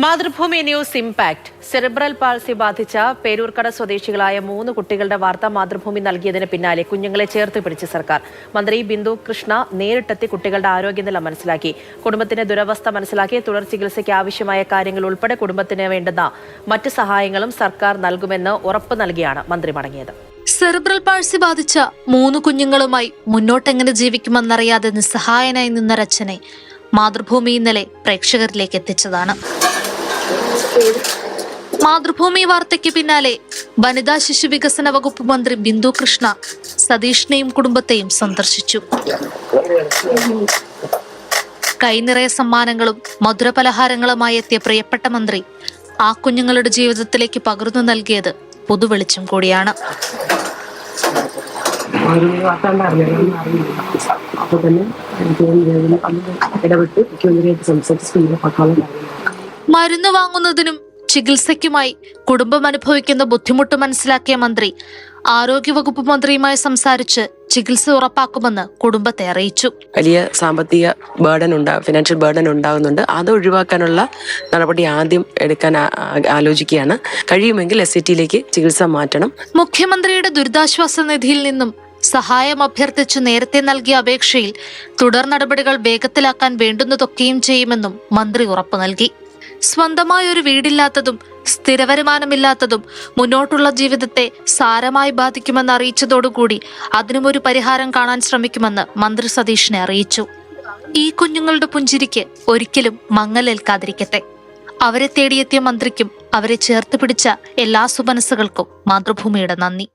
Mathrubhumi news impact. Cerebral palsy ബാധിച്ച പേരൂർക്കട സ്വദേശികളായ 3 കുട്ടികളുടെ വാർത്ത മാതൃഭൂമി നൽകിയതിന് പിന്നാലെ കുഞ്ഞുങ്ങളെ ചേർത്ത് പിടിച്ച് സർക്കാർ. മന്ത്രി ബിന്ദു കൃഷ്ണ നേരിട്ടെത്തി കുട്ടികളുടെ ആരോഗ്യനില മനസ്സിലാക്കി. കുടുംബത്തിന്റെ ദുരവസ്ഥ മനസ്സിലാക്കി തുടർ ചികിത്സയ്ക്ക് ആവശ്യമായ കാര്യങ്ങൾ ഉൾപ്പെടെ കുടുംബത്തിന് വേണ്ടുന്ന മറ്റ് സഹായങ്ങളും സർക്കാർ നൽകുമെന്ന് ഉറപ്പ് നൽകിയാണ് മന്ത്രി മടങ്ങിയത്. സെറിബ്രൽ പാൾസി ബാധിച്ച 3 കുഞ്ഞുങ്ങളുമായി മുന്നോട്ടെങ്ങനെ ജീവിക്കുമെന്നറിയാതെ നിസ്സഹായനായി നിന്നൊരച്ഛനെ മാതൃഭൂമി ഇന്നലെ പ്രേക്ഷകരിലേക്ക് എത്തിച്ചതാണ്. മാതൃഭൂമി വാർത്തയ്ക്ക് പിന്നാലെ വനിതാ ശിശു വികസന വകുപ്പ് മന്ത്രി ബിന്ദു കൃഷ്ണ സതീഷിനെയും കുടുംബത്തെയും സന്ദർശിച്ചു. കൈനിറയ സമ്മാനങ്ങളും മധുരപലഹാരങ്ങളുമായി എത്തിയ പ്രിയപ്പെട്ട മന്ത്രി ആ കുഞ്ഞുങ്ങളുടെ ജീവിതത്തിലേക്ക് പകർന്നു നൽകിയത് പുതുവെളിച്ചം കൂടിയാണ്. മരുന്ന് വാങ്ങുന്നതിനും ചികിത്സയ്ക്കുമായി കുടുംബം അനുഭവിക്കുന്ന ബുദ്ധിമുട്ട് മനസ്സിലാക്കിയ മന്ത്രി ആരോഗ്യവകുപ്പ് മന്ത്രിയുമായി സംസാരിച്ച് ചികിത്സ ഉറപ്പാക്കുമെന്ന് കുടുംബത്തെ അറിയിച്ചു. വലിയ സാമ്പത്തിക ഫിനാൻഷ്യൽ ബേർഡൻ ഉണ്ടാകുന്നുണ്ട്. അത് ഒഴിവാക്കാനുള്ള നടപടി ആദ്യം എടുക്കാൻ ആലോചിക്കുകയാണ്. കഴിയുമെങ്കിൽ SCTയിലേക്ക് ചികിത്സ മാറ്റണം. മുഖ്യമന്ത്രിയുടെ ദുരിതാശ്വാസ നിധിയിൽ നിന്നും സഹായം അഭ്യർത്ഥിച്ചു നേരത്തെ നൽകിയ അപേക്ഷയിൽ തുടർ നടപടികൾ വേഗത്തിലാക്കാൻ വേണ്ടുന്നതൊക്കെയും ചെയ്യുമെന്നും മന്ത്രി ഉറപ്പു നൽകി. സ്വന്തമായ ഒരു വീടില്ലാത്തതും സ്ഥിരവരുമാനമില്ലാത്തതും മുന്നോട്ടുള്ള ജീവിതത്തെ സാരമായി ബാധിക്കുമെന്ന് അറിയിച്ചതോടുകൂടി അതിനുമൊരു പരിഹാരം കാണാൻ ശ്രമിക്കുമെന്ന് മന്ത്രി സതീഷിനെ അറിയിച്ചു. ഈ കുഞ്ഞുങ്ങളുടെ പുഞ്ചിരിക്ക് ഒരിക്കലും മങ്ങലേൽക്കാതിരിക്കട്ടെ. അവരെ തേടിയെത്തിയ മന്ത്രിക്കും അവരെ ചേർത്ത് പിടിച്ച എല്ലാ സുമനസ്സുകൾക്കും മാതൃഭൂമിയുടെ നന്ദി.